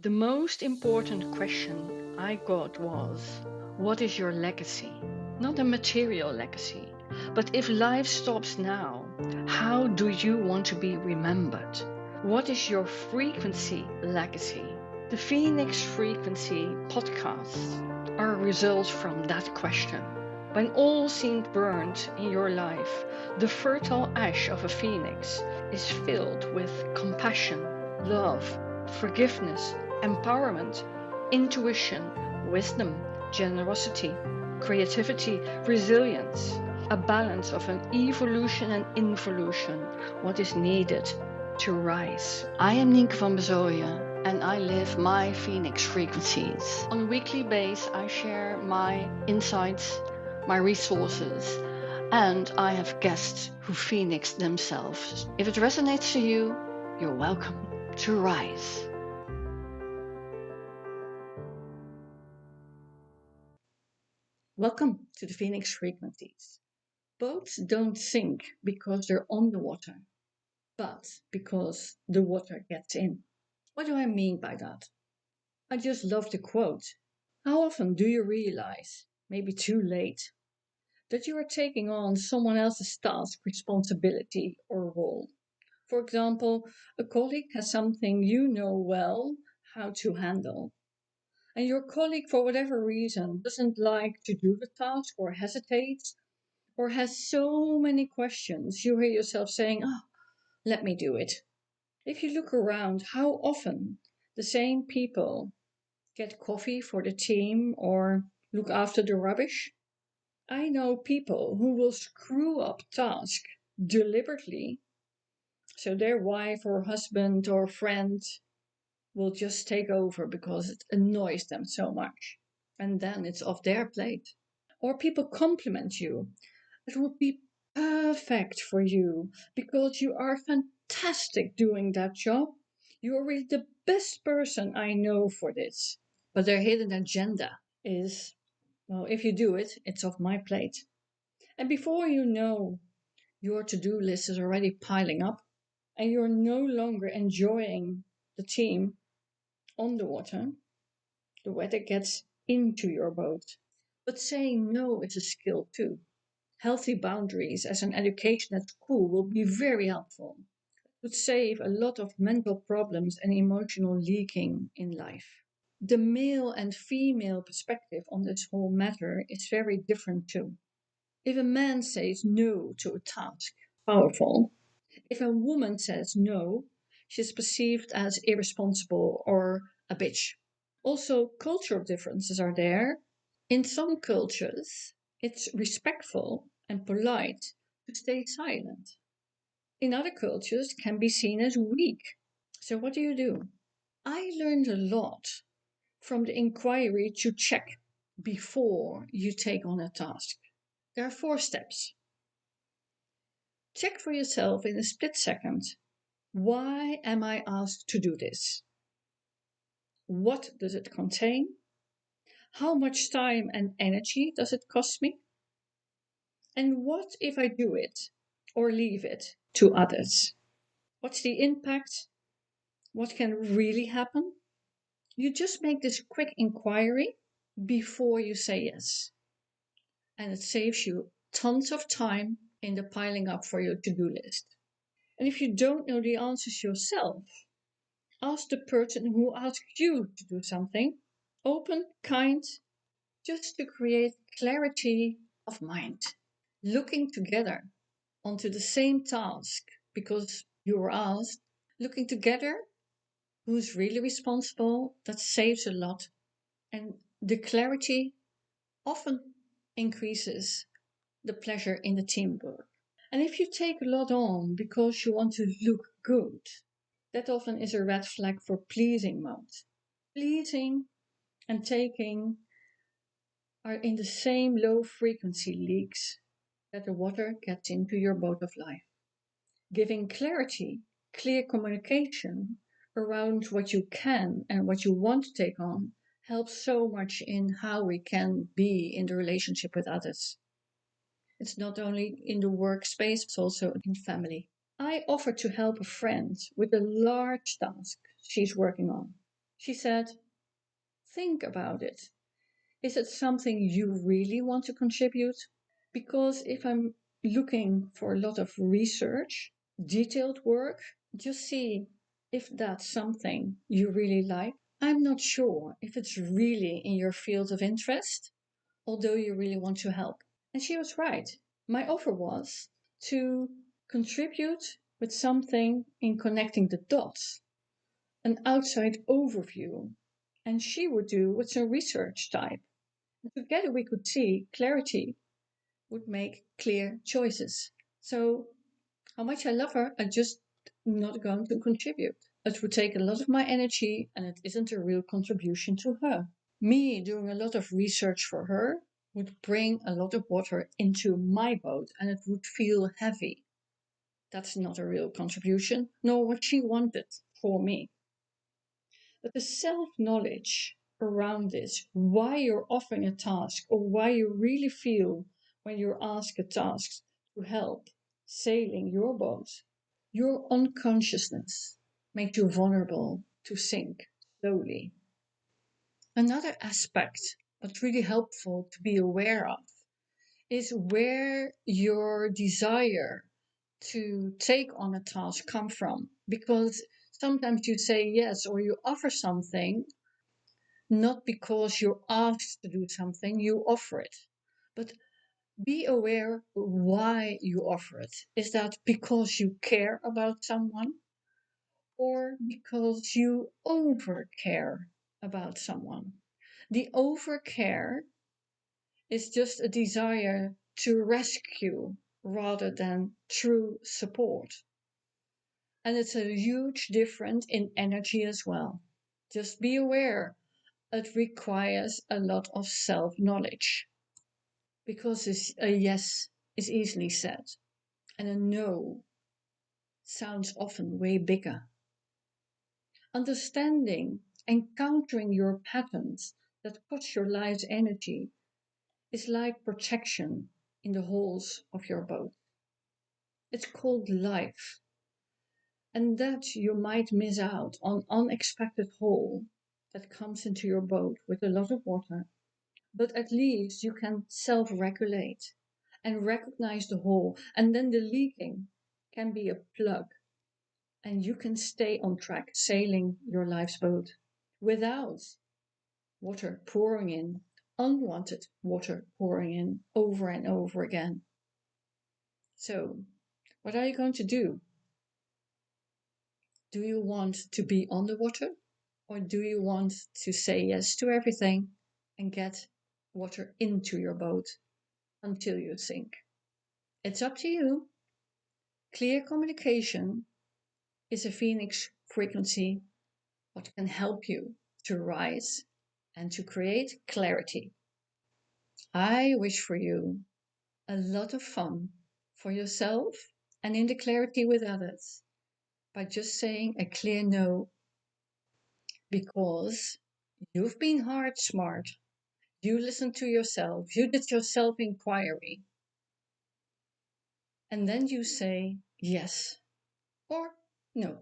The most important question I got was, what is your legacy? Not a material legacy, but if life stops now, how do you want to be remembered? What is your frequency legacy? The Phoenix Frequency podcasts are results from that question. When all seemed burnt in your life, the fertile ash of a phoenix is filled with compassion, love, forgiveness, empowerment, intuition, wisdom, generosity, creativity, resilience, a balance of an evolution and involution, what is needed to rise. I am Nienke van Bezooijen and I live my Phoenix frequencies. On a weekly basis, I share my insights, my resources, and I have guests who Phoenix themselves. If it resonates to you, you're welcome to rise. Welcome to the Phoenix Frequencies. Boats don't sink because they're on the water, but because the water gets in. What do I mean by that? I just love the quote. How often do you realize, maybe too late, that you are taking on someone else's task, responsibility, or role? For example, a colleague has something you know well how to handle, and your colleague, for whatever reason, doesn't like to do the task or hesitates or has so many questions, you hear yourself saying, "Oh, let me do it." If you look around, how often the same people get coffee for the team or look after the rubbish? I know people who will screw up tasks deliberately so their wife or husband or friend will just take over because it annoys them so much. And then it's off their plate. Or people compliment you. It would be perfect for you because you are fantastic doing that job. You are really the best person I know for this. But their hidden agenda is, well, if you do it, it's off my plate. And before you know, your to do list is already piling up and you're no longer enjoying the team on the water. The weather gets into your boat. But saying no is a skill too. Healthy boundaries as an education at school will be very helpful. It would save a lot of mental problems and emotional leaking in life. The male and female perspective on this whole matter is very different too. If a man says no to a task, powerful. If a woman says no, she's perceived as irresponsible or a bitch. Also, cultural differences are there. In some cultures, it's respectful and polite to stay silent. In other cultures, it can be seen as weak. So, what do? I learned a lot from the inquiry to check before you take on a task. There are 4 steps. Check for yourself in a split second. Why am I asked to do this? What does it contain? How much time and energy does it cost me? And what if I do it or leave it to others? What's the impact? What can really happen? You just make this quick inquiry before you say yes. And it saves you tons of time in the piling up for your to-do list. And if you don't know the answers yourself, ask the person who asked you to do something. Open, kind, just to create clarity of mind. Looking together onto the same task because you were asked, looking together who's really responsible, that saves a lot. And the clarity often increases the pleasure in the teamwork. And if you take a lot on because you want to look good, that often is a red flag for pleasing mode. Pleasing and taking are in the same low frequency leaks that the water gets into your boat of life. Giving clarity, clear communication around what you can and what you want to take on helps so much in how we can be in the relationship with others. It's not only in the workspace, it's also in family. I offered to help a friend with a large task she's working on. She said, think about it. Is it something you really want to contribute? Because if I'm looking for a lot of research, detailed work, just see if that's something you really like. I'm not sure if it's really in your field of interest, although you really want to help. And she was right. My offer was to contribute with something in connecting the dots, an outside overview, and she would do with some research type. And together we could see clarity would make clear choices. So, how much I love her, I just not going to contribute. It would take a lot of my energy and it isn't a real contribution to her. Me doing a lot of research for her would bring a lot of water into my boat and it would feel heavy. That's not a real contribution, nor what she wanted for me. But the self-knowledge around this, why you're offering a task or why you really feel when you're asked a task to help sailing your boat, your unconsciousness makes you vulnerable to sink slowly. Another aspect that's really helpful to be aware of is where your desire to take on a task come from. Because sometimes you say yes or you offer something not because you're asked to do something, you offer it. But be aware why you offer it. Is that because you care about someone or because you over care about someone? The over care is just a desire to rescue rather than true support. And it's a huge difference in energy as well. Just be aware it requires a lot of self-knowledge because a yes is easily said and a no sounds often way bigger. Understanding and countering your patterns that cost your life's energy is like protection in the holes of your boat. It's called life. And that you might miss out on unexpected hole that comes into your boat with a lot of water. But at least you can self-regulate and recognize the hole, and then the leaking can be a plug, and you can stay on track sailing your life's boat without water pouring in, unwanted water pouring in over and over again. So, what are you going to do? Do you want to be on the water, or do you want to say yes to everything and get water into your boat until you sink? It's up to you. Clear communication is a phoenix frequency what can help you to rise and to create clarity. I wish for you a lot of fun for yourself and in the clarity with others by just saying a clear no, because you've been hard smart. You listened to yourself, you did your self inquiry, and then you say yes or no.